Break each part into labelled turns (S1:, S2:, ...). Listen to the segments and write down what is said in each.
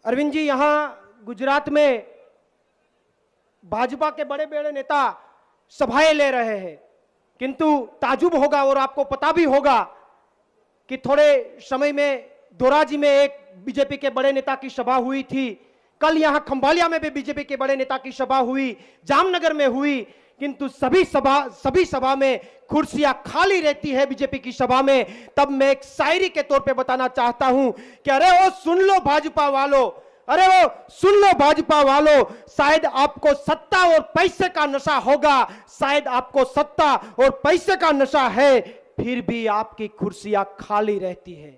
S1: अरविंद जी, यहां गुजरात में भाजपा के बड़े बड़े नेता सभाएं ले रहे हैं, किंतु ताजुब होगा और आपको पता भी होगा कि थोड़े समय में दोराजी में एक बीजेपी के बड़े नेता की सभा हुई थी। कल यहां खंभालिया में भी बीजेपी के बड़े नेता की सभा हुई, जामनगर में हुई, किंतु सभी सभा में कुर्सियां खाली रहती है बीजेपी की सभा में। तब मैं एक शायरी के तौर पे बताना चाहता हूं कि अरे वो सुन लो भाजपा वालों, अरे वो सुन लो भाजपा वालों, शायद आपको सत्ता और पैसे का नशा होगा, शायद आपको सत्ता और पैसे का नशा है, फिर भी आपकी कुर्सियां खाली रहती है,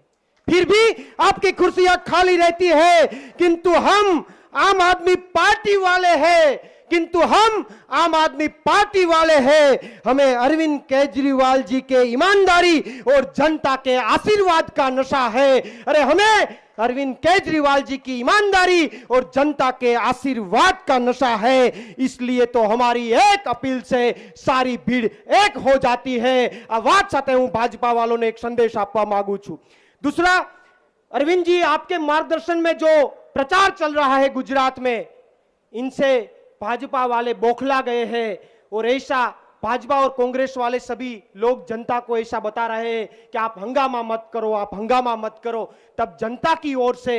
S1: फिर भी आपकी कुर्सियां खाली रहती है। किंतु हम आम आदमी पार्टी वाले हैं, किंतु हम आम आदमी पार्टी वाले हैं, हमें अरविंद केजरीवाल जी के ईमानदारी और जनता के आशीर्वाद का नशा है। अरे हमें अरविंद केजरीवाल जी की ईमानदारी और जनता के आशीर्वाद का नशा है, इसलिए तो हमारी एक अपील से सारी भीड़ एक हो जाती है। आवाज चाहते हूं भाजपा वालों ने एक संदेश आपवा मांगू छू। दूसरा, अरविंद जी, आपके मार्गदर्शन में जो प्रचार चल रहा है गुजरात में, इनसे भाजपा वाले बौखला गए हैं और ऐसा भाजपा और कांग्रेस वाले सभी लोग जनता को ऐसा बता रहे हैं कि आप हंगामा मत करो, आप हंगामा मत करो। तब जनता की ओर से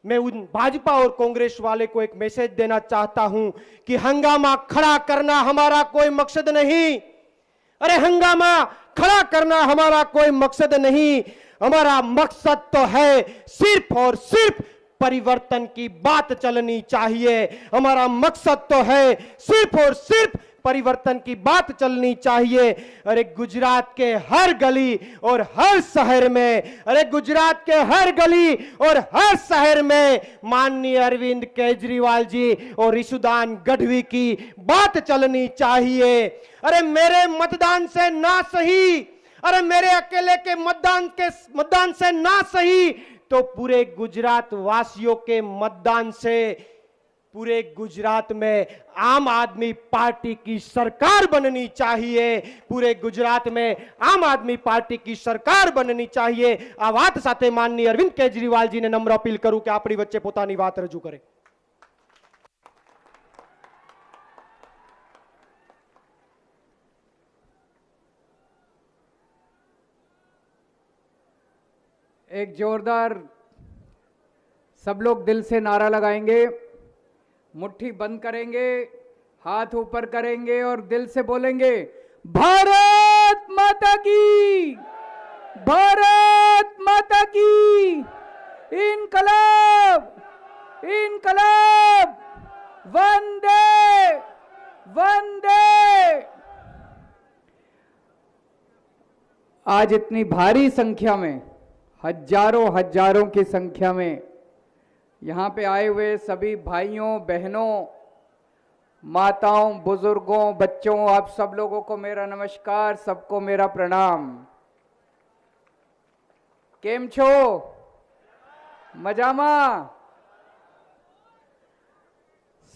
S1: मैं उन भाजपा और कांग्रेस वाले को एक मैसेज देना चाहता हूं कि हंगामा खड़ा करना हमारा कोई मकसद नहीं। अरे हंगामा खड़ा करना हमारा कोई मकसद नहीं, हमारा मकसद तो है सिर्फ और सिर्फ परिवर्तन की बात चलनी चाहिए। हमारा मकसद तो है सिर्फ और सिर्फ परिवर्तन की बात चलनी चाहिए। अरे गुजरात के हर गली और हर शहर में, अरे गुजरात के हर गली और हर शहर में माननीय अरविंद केजरीवाल जी और रिशुदान गढ़वी की बात चलनी चाहिए। अरे मेरे मतदान से ना सही, अरे मेरे अकेले के मतदान से ना सही, तो पूरे गुजरात वासियों के मतदान से पूरे गुजरात में आम आदमी पार्टी की सरकार बननी चाहिए। पूरे गुजरात में आम आदमी पार्टी की सरकार बननी चाहिए। आ વાત સાથે માનનીય અરવિંદ કેજરીવાલજીને નમ્ર અપીલ કરું કે આપણી વચ્ચે પોતાની વાત રજૂ કરે।
S2: एक जोरदार सब लोग दिल से नारा लगाएंगे, मुट्ठी बंद करेंगे, हाथ ऊपर करेंगे और दिल से बोलेंगे भारत माता की, भारत माता की, इनकलाब, इनकलाब, वंदे वंदे। आज इतनी भारी संख्या में, हजारों की संख्या में यहाँ पे आए हुए सभी भाइयों बहनों, माताओं, बुजुर्गों, बच्चों, आप सब लोगों को मेरा नमस्कार, सबको मेरा प्रणाम। केम छो? मजामा?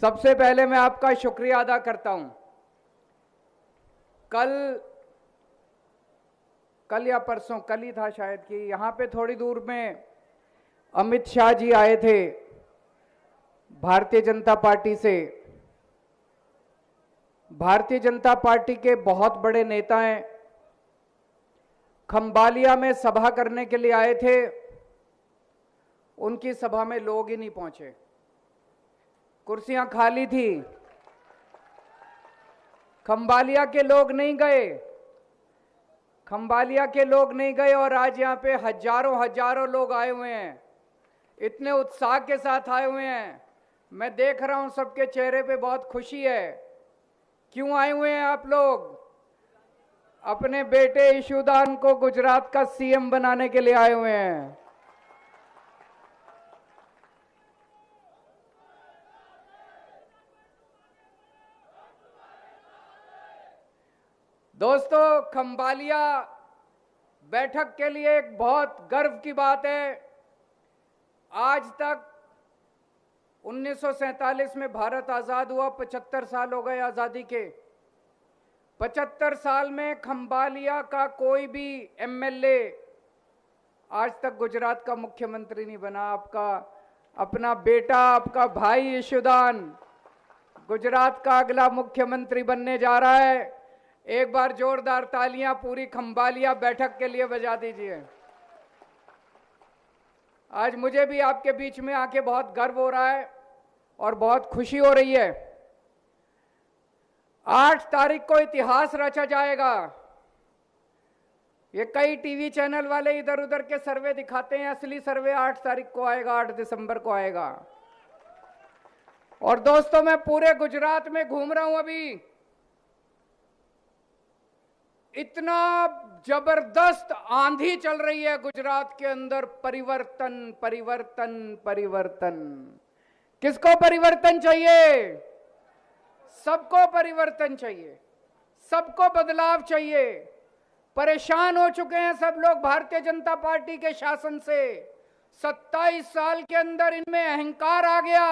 S2: सबसे पहले मैं आपका शुक्रिया अदा करता हूं। कल या परसों, कल ही था शायद, कि यहाँ पे थोड़ी दूर में अमित शाह जी आए थे भारतीय जनता पार्टी से। भारतीय जनता पार्टी के बहुत बड़े नेता हैं, खंभालिया में सभा करने के लिए आए थे। उनकी सभा में लोग ही नहीं पहुंचे, कुर्सियां खाली थी, खंभालिया के लोग नहीं गए, खंभालिया के लोग नहीं गए। और आज यहाँ पे हजारों लोग आए हुए हैं, इतने उत्साह के साथ आए हुए हैं। मैं देख रहा हूं सबके चेहरे पे बहुत खुशी है। क्यों आए हुए हैं आप लोग? अपने बेटे ईशुदान को गुजरात का सीएम बनाने के लिए आए हुए हैं। दोस्तों, खंभालिया बैठक के लिए एक बहुत गर्व की बात है। आज तक 1947 में भारत आजाद हुआ, 75 साल हो गए आजादी के। 75 साल में खंभालिया का कोई भी एमएलए आज तक गुजरात का मुख्यमंत्री नहीं बना। आपका अपना बेटा, आपका भाई ईशुदान गुजरात का अगला मुख्यमंत्री बनने जा रहा है। एक बार जोरदार तालियां पूरी खंबालिया बैठक के लिए बजा दीजिए। आज मुझे भी आपके बीच में आके बहुत गर्व हो रहा है और बहुत खुशी हो रही है। 8 तारीख को इतिहास रचा जाएगा। ये कई टीवी चैनल वाले इधर उधर के सर्वे दिखाते हैं, असली सर्वे 8 तारीख को आएगा, 8 दिसंबर को आएगा। और दोस्तों, मैं पूरे गुजरात में घूम रहा हूं अभी। इतना जबरदस्त आंधी चल रही है गुजरात के अंदर, परिवर्तन परिवर्तन परिवर्तन। किसको परिवर्तन चाहिए? सबको परिवर्तन चाहिए, सबको बदलाव चाहिए। परेशान हो चुके हैं सब लोग भारतीय जनता पार्टी के शासन से। 27 साल के अंदर इनमें अहंकार आ गया,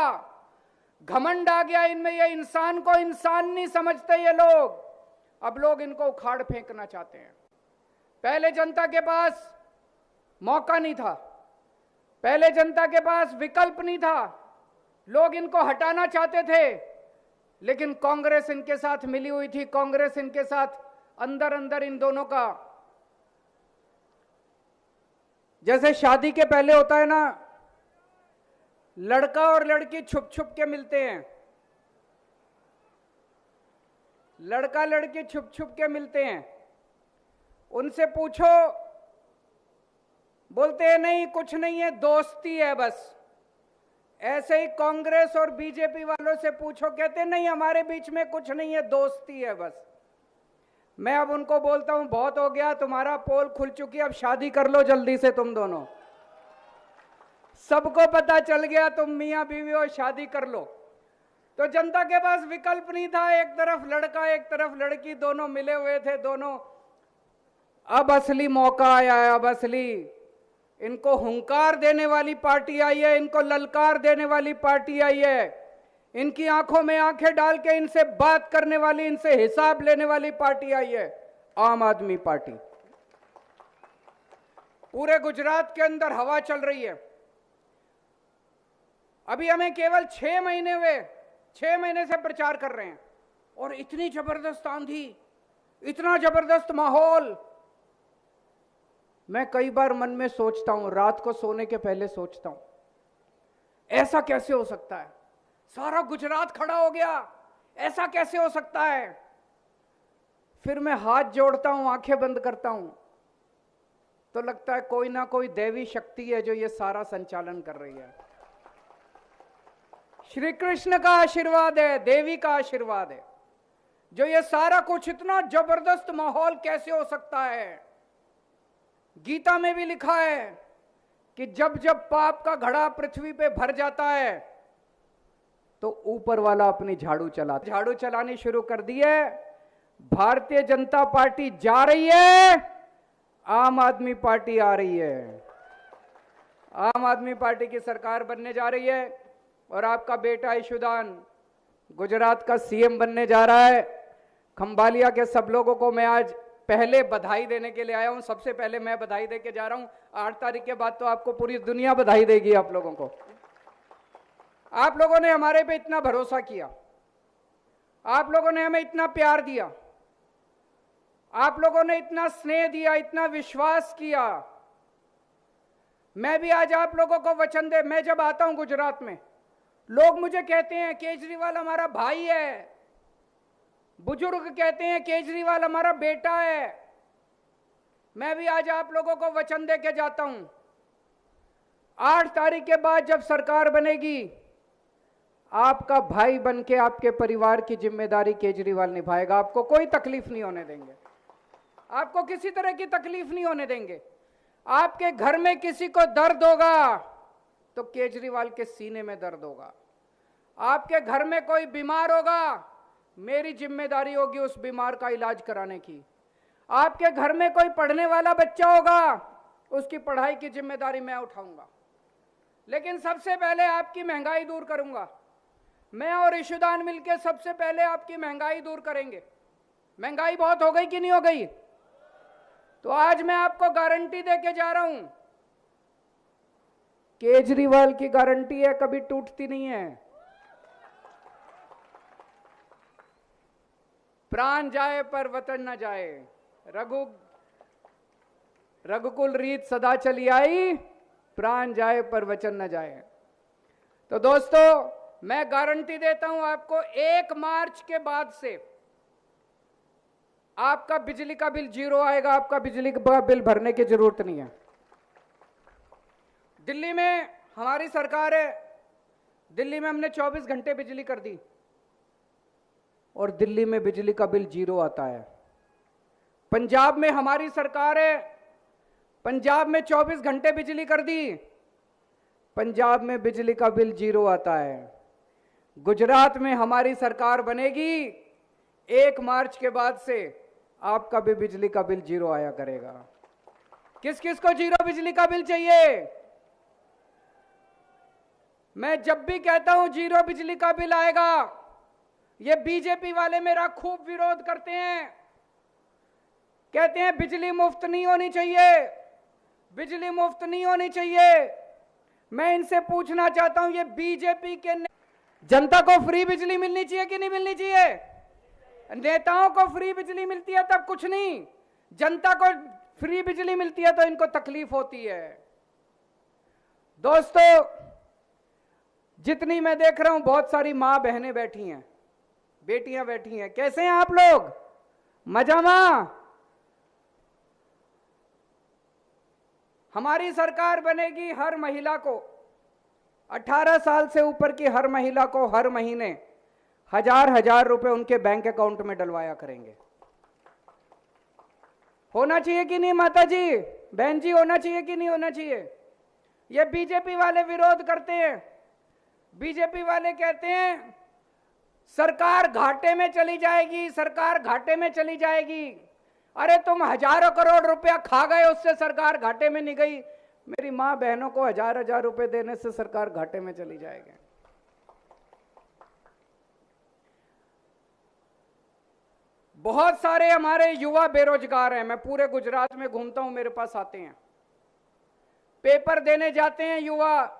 S2: घमंड आ गया इनमें। ये इंसान को इंसान नहीं समझते ये लोग। अब लोग इनको उखाड़ फेंकना चाहते हैं। पहले जनता के पास मौका नहीं था, पहले जनता के पास विकल्प नहीं था, लोग इनको हटाना चाहते थे, लेकिन कांग्रेस इनके साथ मिली हुई थी। कांग्रेस इनके साथ अंदर अंदर इन दोनों का, जैसे शादी के पहले होता है ना, लड़का और लड़की छुप छुप के मिलते हैं, लड़का लड़की छुप छुप के मिलते हैं। उनसे पूछो, बोलते हैं नहीं कुछ नहीं है, दोस्ती है बस। ऐसे ही कांग्रेस और बीजेपी वालों से पूछो, कहते नहीं हमारे बीच में कुछ नहीं है, दोस्ती है बस। मैं अब उनको बोलता हूं बहुत हो गया, तुम्हारा पोल खुल चुकी, अब शादी कर लो जल्दी से तुम दोनों। सबको पता चल गया तुम मियां बीवी हो, शादी कर लो। तो जनता के पास विकल्प नहीं था, एक तरफ लड़का एक तरफ लड़की, दोनों मिले हुए थे दोनों। अब असली मौका आया है, अब असली इनको हुंकार देने वाली पार्टी आई है, इनको ललकार देने वाली पार्टी आई है, इनकी आंखों में आंखें डाल के इनसे बात करने वाली, इनसे हिसाब लेने वाली पार्टी आई है, आम आदमी पार्टी। पूरे गुजरात के अंदर हवा चल रही है। अभी हमें केवल 6 महीने हुए, 6 महीने से प्रचार कर रहे हैं, और इतनी जबरदस्त आंधी, इतना जबरदस्त माहौल। मैं कई बार मन में सोचता हूं, रात को सोने के पहले सोचता हूं, ऐसा कैसे हो सकता है? सारा गुजरात खड़ा हो गया, ऐसा कैसे हो सकता है? फिर मैं हाथ जोड़ता हूं, आंखें बंद करता हूं, तो लगता है कोई ना कोई देवी शक्ति है जो ये सारा संचालन कर रही है। श्री कृष्ण का आशीर्वाद है, देवी का आशीर्वाद है, जो ये सारा कुछ, इतना जबरदस्त माहौल कैसे हो सकता है? गीता में भी लिखा है कि जब जब पाप का घड़ा पृथ्वी पे भर जाता है तो ऊपर वाला अपनी झाड़ू चलानी शुरू कर दी है। भारतीय जनता पार्टी जा रही है, आम आदमी पार्टी आ रही है। आम आदमी पार्टी की सरकार बनने जा रही है, और आपका बेटा ईशुदान गुजरात का सीएम बनने जा रहा है। खंबालिया के सब लोगों को मैं आज पहले बधाई देने के लिए आया हूं। सबसे पहले मैं बधाई देके जा रहा हूं। 8 तारीख के बाद तो आपको पूरी दुनिया बधाई देगी। आप लोगों को, आप लोगों ने हमारे पे इतना भरोसा किया, आप लोगों ने हमें इतना प्यार दिया, आप लोगों ने इतना स्नेह दिया, इतना विश्वास किया। मैं भी आज आप लोगों को वचन दे, मैं जब आता हूं गुजरात में, लोग मुझे कहते हैं केजरीवाल हमारा भाई है, बुजुर्ग कहते हैं केजरीवाल हमारा बेटा है। मैं भी आज आप लोगों को वचन दे के जाता हूं, 8 तारीख के बाद जब सरकार बनेगी, आपका भाई बनके आपके परिवार की जिम्मेदारी केजरीवाल निभाएगा। आपको कोई तकलीफ नहीं होने देंगे, आपको किसी तरह की तकलीफ नहीं होने देंगे। आपके घर में किसी को दर्द होगा तो केजरीवाल के सीने में दर्द होगा। आपके घर में कोई बीमार होगा, मेरी जिम्मेदारी होगी उस बीमार का इलाज कराने की। आपके घर में कोई पढ़ने वाला बच्चा होगा, उसकी पढ़ाई की जिम्मेदारी मैं उठाऊंगा। लेकिन सबसे पहले आपकी महंगाई दूर करूंगा। मैं और ईशुदान मिलकर सबसे पहले आपकी महंगाई दूर करेंगे। महंगाई बहुत हो गई कि नहीं हो गई? तो आज मैं आपको गारंटी देके जा रहा हूं, केजरीवाल की गारंटी है, कभी टूटती नहीं है। प्राण जाए पर वतन न जाए, रघुकुल रीत सदा चली आई, प्राण जाए पर वचन न जाए। तो दोस्तों, मैं गारंटी देता हूं आपको, 1 मार्च के बाद से आपका बिजली का बिल 0 आएगा। आपका बिजली का बिल भरने की जरूरत नहीं है। दिल्ली में हमारी सरकार है, दिल्ली में हमने 24 घंटे बिजली कर दी और दिल्ली में बिजली का बिल 0 आता है। पंजाब में हमारी सरकार है, पंजाब में 24 घंटे बिजली कर दी, पंजाब में बिजली का बिल 0 आता है। गुजरात में हमारी सरकार बनेगी, 1 मार्च के बाद से आपका भी बिजली का बिल 0 आया करेगा। किस किस को 0 बिजली का बिल चाहिए? मैं जब भी कहता हूं 0 बिजली का बिल आएगा, ये बीजेपी वाले मेरा खूब विरोध करते हैं, कहते हैं बिजली मुफ्त नहीं होनी चाहिए, बिजली मुफ्त नहीं होनी चाहिए। मैं इनसे पूछना चाहता हूं, ये बीजेपी के जनता को फ्री बिजली मिलनी चाहिए कि नहीं मिलनी चाहिए? नेताओं को फ्री बिजली मिलती है तब कुछ नहीं, जनता को फ्री बिजली मिलती है तो इनको तकलीफ होती है। दोस्तों, जितनी मैं देख रहा हूं, बहुत सारी मां बहनें बैठी हैं, बेटियां बैठी हैं। कैसे हैं आप लोग? मजा मां? हमारी सरकार बनेगी, हर महिला को, 18 साल से ऊपर की हर महिला को हर महीने 1000 रुपए उनके बैंक अकाउंट में डलवाया करेंगे। होना चाहिए कि नहीं माता जी, बहन जी, होना चाहिए कि नहीं होना चाहिए? ये बीजेपी वाले विरोध करते हैं। बीजेपी वाले कहते हैं सरकार घाटे में चली जाएगी, सरकार घाटे में चली जाएगी। अरे तुम हजारों करोड़ रुपया खा गए, उससे सरकार घाटे में नहीं गई। मेरी मां बहनों को 1000 रुपए देने से सरकार घाटे में चली जाएगी। बहुत सारे हमारे युवा बेरोजगार हैं। मैं पूरे गुजरात में घूमता हूं, मेरे पास आते हैं, पेपर देने जाते हैं युवा,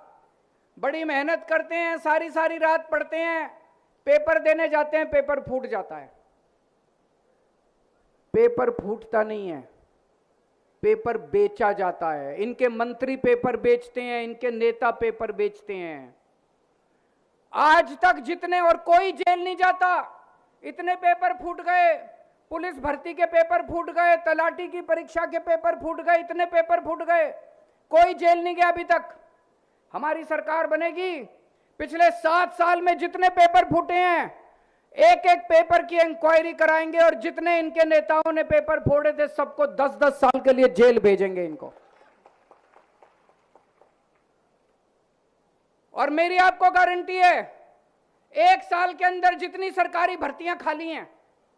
S2: बड़ी मेहनत करते हैं, सारी सारी रात पढ़ते हैं, पेपर देने जाते हैं, पेपर फूट जाता है। पेपर फूटता नहीं है, पेपर बेचा जाता है। इनके मंत्री पेपर बेचते हैं, इनके नेता पेपर बेचते हैं। आज तक जितने, और कोई जेल नहीं जाता, इतने पेपर फूट गए, पुलिस भर्ती के पेपर फूट गए, तलाटी की परीक्षा के पेपर फूट गए, इतने पेपर फूट गए, कोई जेल नहीं गया अभी तक। हमारी सरकार बनेगी, पिछले 7 साल में जितने पेपर फूटे हैं, एक एक पेपर की इंक्वायरी कराएंगे और जितने इनके नेताओं ने पेपर फोड़े थे सबको 10-10 साल के लिए जेल भेजेंगे इनको। और मेरी आपको गारंटी है, 1 साल के अंदर जितनी सरकारी भर्तियां खाली हैं,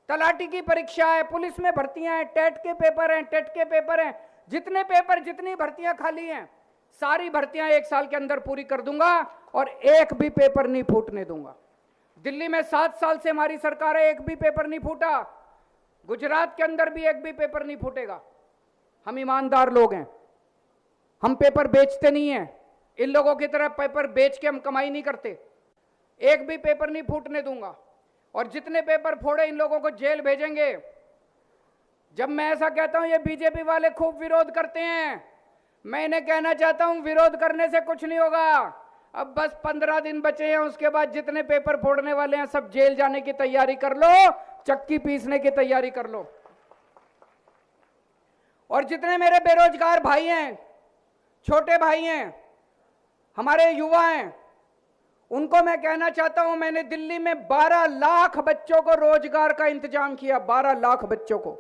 S2: तलाटी की परीक्षा है, पुलिस में भर्तियां हैं, टेट के पेपर हैं, टेट के पेपर हैं, जितने पेपर, जितनी भर्तियां खाली हैं, सारी भर्तियां 1 साल के अंदर पूरी कर दूंगा और एक भी पेपर नहीं फूटने दूंगा। दिल्ली में 7 साल से हमारी सरकार है, एक भी पेपर नहीं फूटा। गुजरात के अंदर भी एक भी पेपर नहीं फूटेगा। हम ईमानदार लोग हैं, हम पेपर बेचते नहीं हैं, इन लोगों की तरह पेपर बेच के हम कमाई नहीं करते। एक भी पेपर नहीं फूटने दूंगा और जितने पेपर फोड़े इन लोगों को जेल भेजेंगे। जब मैं ऐसा कहता हूं, ये बीजेपी वाले खूब विरोध करते हैं। मैं इन्हें कहना चाहता हूं, विरोध करने से कुछ नहीं होगा। अब बस 15 दिन बचे हैं, उसके बाद जितने पेपर फोड़ने वाले हैं सब जेल जाने की तैयारी कर लो, चक्की पीसने की तैयारी कर लो। और जितने मेरे बेरोजगार भाई हैं, छोटे भाई हैं, हमारे युवा हैं, उनको मैं कहना चाहता हूं, मैंने दिल्ली में 12 लाख बच्चों को रोजगार का इंतजाम किया। 12 लाख बच्चों को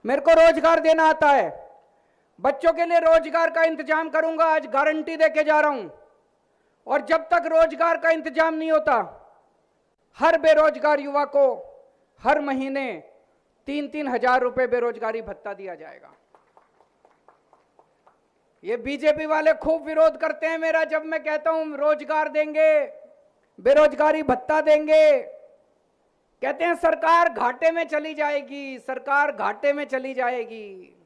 S2: मेरे को रोजगार देना आता है। बच्चों के लिए रोजगार का इंतजाम करूंगा, आज गारंटी देके जा रहा हूं। और जब तक रोजगार का इंतजाम नहीं होता, हर बेरोजगार युवा को हर महीने 3-3 हजार रुपए बेरोजगारी भत्ता दिया जाएगा। ये बीजेपी वाले खूब विरोध करते हैं मेरा, जब मैं कहता हूं रोजगार देंगे, बेरोजगारी भत्ता देंगे। कहते हैं सरकार घाटे में चली जाएगी, सरकार घाटे में चली जाएगी।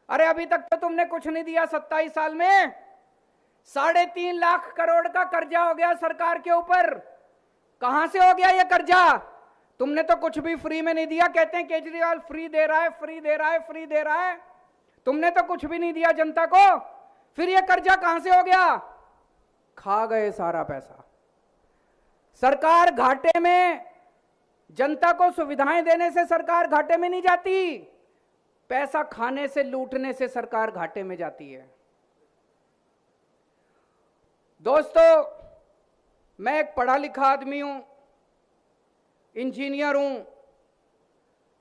S2: अरे अभी तक तो तुमने कुछ नहीं दिया 27 साल में। 3.5 लाख करोड़ का कर्जा हो गया सरकार के ऊपर। कहां से हो गया ये कर्जा? तुमने तो कुछ भी फ्री में नहीं दिया। कहते हैं केजरीवाल फ्री दे रहा है, फ्री दे रहा है, फ्री दे रहा है। तुमने तो कुछ भी नहीं दिया जनता को। फिर ये कर्जा कहां से हो गया? खा गए सारा पैसा। सरकार घाटे में, जनता को सुविधाएं देने से सरकार घाटे में नहीं जाती, पैसा खाने से, लूटने से सरकार घाटे में जाती है। दोस्तों, मैं एक पढ़ा लिखा आदमी हूं, इंजीनियर हूं,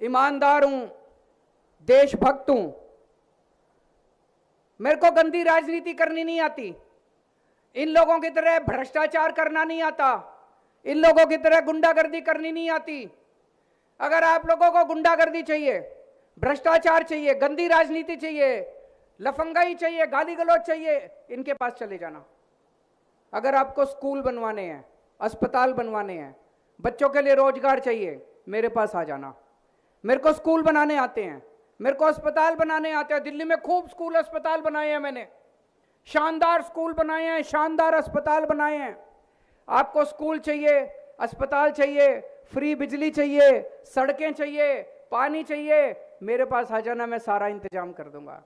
S2: ईमानदार हूं, देशभक्त हूं। मेरे को गंदी राजनीति करनी नहीं आती, इन लोगों की तरह भ्रष्टाचार करना नहीं आता, इन लोगों की तरह गुंडागर्दी करनी नहीं आती। अगर आप लोगों को गुंडागर्दी चाहिए, भ्रष्टाचार चाहिए, गंदी राजनीति चाहिए, लफंगाई चाहिए, गाली गलौज चाहिए, इनके पास चले जाना। अगर आपको स्कूल बनवाने हैं, अस्पताल बनवाने हैं, बच्चों के लिए रोजगार चाहिए, मेरे पास आ जाना। मेरे को स्कूल बनाने आते हैं, मेरे को अस्पताल बनाने आते हैं। दिल्ली में खूब स्कूल अस्पताल बनाए हैं मैंने, शानदार स्कूल बनाए हैं, शानदार अस्पताल बनाए हैं। आपको स्कूल चाहिए, अस्पताल चाहिए, फ्री बिजली चाहिए, सड़कें चाहिए, पानी चाहिए, मेरे पास आ जाना, मैं सारा इंतजाम कर दूंगा।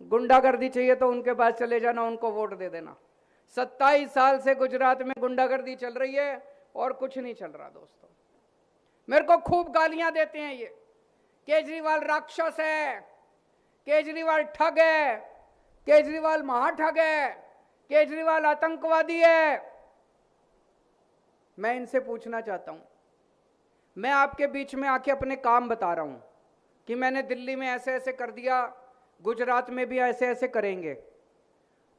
S2: गुंडागर्दी चाहिए तो उनके पास चले जाना, उनको वोट दे देना। 27 साल से गुजरात में गुंडागर्दी चल रही है और कुछ नहीं चल रहा। दोस्तों, मेरे को खूब गालियां देते हैं, ये केजरीवाल राक्षस है, केजरीवाल ठग है, केजरीवाल महाठग है, केजरीवाल आतंकवादी है। मैं इनसे पूछना चाहता हूं, मैं आपके बीच में आके अपने काम बता रहा हूं कि मैंने दिल्ली में ऐसे ऐसे कर दिया, गुजरात में भी ऐसे ऐसे करेंगे।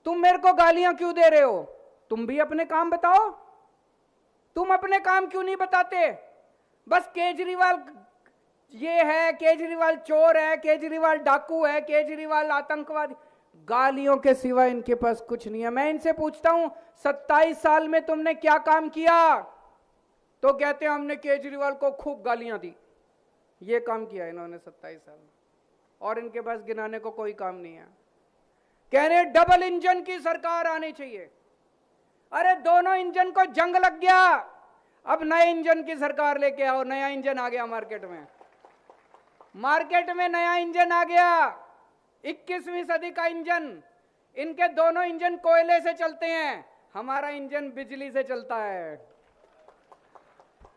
S2: तुम मेरे को गालियां क्यों दे रहे हो? तुम भी अपने काम बताओ। तुम अपने काम क्यों नहीं बताते? बस केजरीवाल ये है, केजरीवाल चोर है, केजरीवाल डाकू है, केजरीवाल आतंकवादी, गालियों के सिवा इनके पास कुछ नहीं है। मैं इनसे पूछता हूं, 27 साल में तुमने क्या काम किया? तो कहते हैं हमने केजरीवाल को खूब गालियां दी। ये काम किया इन्होंने 27 साल में, और इनके पास गिनाने को कोई काम नहीं है। कह रहे डबल इंजन की सरकार आनी चाहिए। अरे दोनों इंजन को जंग लग गया, अब नए इंजन की सरकार लेके आओ। नया इंजन आ गया मार्केट में, मार्केट में नया इंजन आ गया, 21वीं सदी का इंजन। इनके दोनों इंजन कोयले से चलते हैं, हमारा इंजन बिजली से चलता है।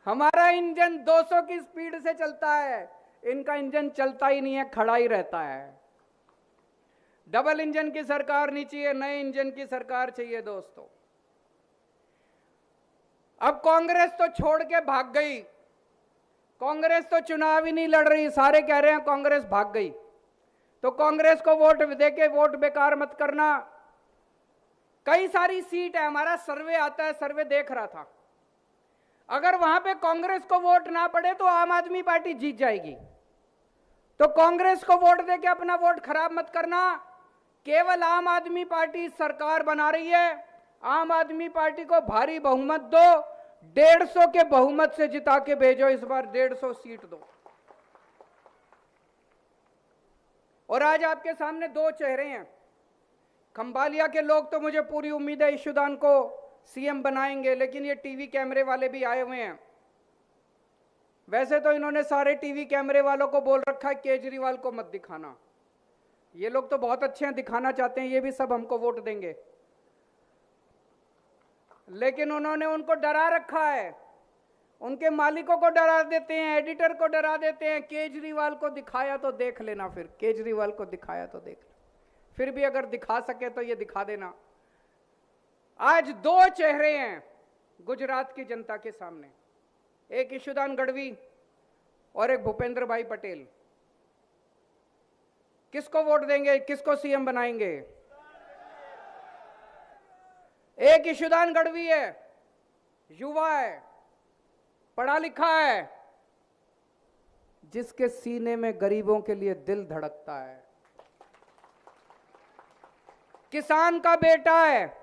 S2: हमारा इंजन 200 की स्पीड से चलता है, इनका इंजन चलता ही नहीं है, खड़ा ही रहता है। डबल इंजन की सरकार नहीं चाहिए, नए इंजन की सरकार चाहिए। दोस्तों, अब कांग्रेस तो छोड़ के भाग गई, कांग्रेस तो चुनाव ही नहीं लड़ रही। सारे कह रहे हैं कांग्रेस भाग गई, तो कांग्रेस को वोट देके वोट बेकार मत करना। कई सारी सीट है, हमारा सर्वे आता है, सर्वे देख रहा था। अगर वहां पे कांग्रेस को वोट ना पड़े तो आम आदमी पार्टी जीत जाएगी। तो कांग्रेस को वोट देके अपना वोट खराब मत करना। केवल आम आदमी पार्टी सरकार बना रही है, आम आदमी पार्टी को भारी बहुमत दो, 150 के बहुमत से जिता के भेजो। इस बार 150 सीट दो। और आज आपके सामने दो चेहरे हैं। खंबालिया के लोग तो मुझे पूरी उम्मीद है ईशुदान को सीएम बनाएंगे, लेकिन ये टीवी कैमरे वाले भी आए हुए हैं। वैसे तो इन्होंने सारे टीवी कैमरे वालों को बोल रखा है केजरीवाल को मत दिखाना। ये लोग तो बहुत अच्छे हैं, दिखाना चाहते हैं, ये भी सब हमको वोट देंगे, लेकिन उन्होंने उनको डरा रखा है। उनके मालिकों को डरा देते हैं, एडिटर को डरा देते हैं। केजरीवाल को दिखाया तो देख लेना, फिर केजरीवाल को दिखाया तो देख लेना, फिर भी अगर दिखा सके तो ये दिखा देना। आज दो चेहरे हैं गुजरात की जनता के सामने, एक ईशुदान गढ़वी और एक भूपेंद्र भाई पटेल। किसको वोट देंगे, किसको सीएम बनाएंगे? एक ईशुदान गढ़वी है, युवा है, पढ़ा लिखा है, जिसके सीने में गरीबों के लिए दिल धड़कता है, किसान का बेटा है।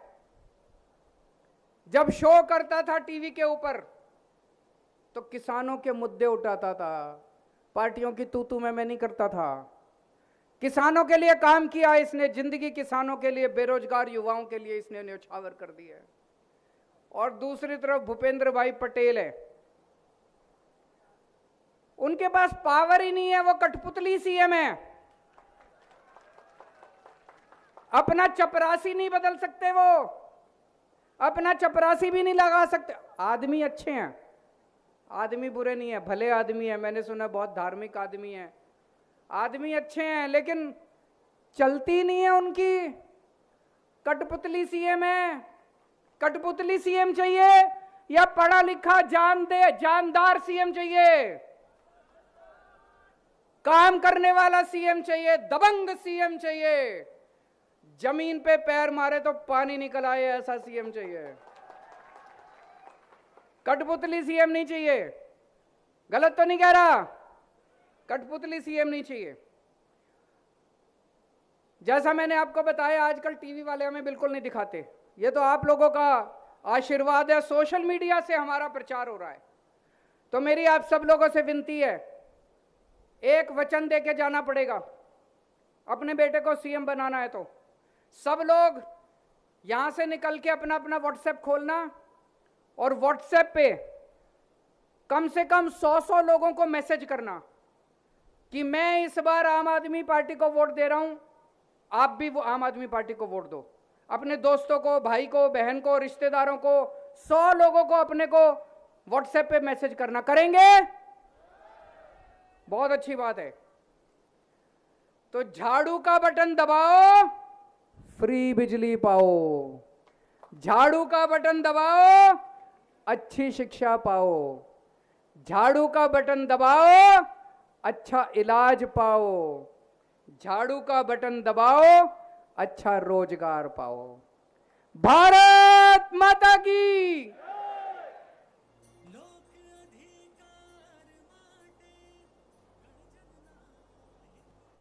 S2: जब शो करता था टीवी के ऊपर तो किसानों के मुद्दे उठाता था, पार्टियों की तू मैं नहीं करता था। किसानों के लिए काम किया इसने, जिंदगी किसानों के लिए, बेरोजगार युवाओं के लिए इसने न्यौछावर कर दिया है। और दूसरी तरफ भूपेंद्र भाई पटेल है, उनके पास पावर ही नहीं है, वो कठपुतली सीएम है, अपना चपरासी नहीं बदल सकते, वो अपना चपरासी भी नहीं लगा सकते। आदमी अच्छे हैं, आदमी बुरे नहीं है, भले आदमी है, मैंने सुना बहुत धार्मिक आदमी है, आदमी अच्छे हैं, लेकिन चलती नहीं है उनकी, कठपुतली सीएम है। कठपुतली सीएम चाहिए या पढ़ा लिखा जानदार सीएम चाहिए? काम करने वाला सीएम चाहिए, दबंग सीएम चाहिए, जमीन पे पैर मारे तो पानी निकल आए ऐसा सीएम चाहिए, कठपुतली सीएम नहीं चाहिए। गलत तो नहीं कह रहा? कठपुतली सीएम नहीं चाहिए। जैसा मैंने आपको बताया, आजकल टीवी वाले हमें बिल्कुल नहीं दिखाते, ये तो आप लोगों का आशीर्वाद है, सोशल मीडिया से हमारा प्रचार हो रहा है। तो मेरी आप सब लोगों से विनती है, एक वचन देके जाना पड़ेगा, अपने बेटे को सीएम बनाना है तो सब लोग यहां से निकल के अपना अपना व्हाट्सएप खोलना और व्हाट्सएप पे कम से कम 100 लोगों को मैसेज करना कि मैं इस बार आम आदमी पार्टी को वोट दे रहा हूं, आप भी वो आम आदमी पार्टी को वोट दो। अपने दोस्तों को, भाई को, बहन को, रिश्तेदारों को, 100 लोगों को अपने को व्हाट्सएप पे मैसेज करना। करेंगे? बहुत अच्छी बात है। तो झाड़ू का बटन दबाओ, फ्री बिजली पाओ, झाड़ू का बटन दबाओ, अच्छी शिक्षा पाओ, झाड़ू का बटन दबाओ, अच्छा इलाज पाओ, झाड़ू का बटन दबाओ, अच्छा रोजगार पाओ। भारत माता की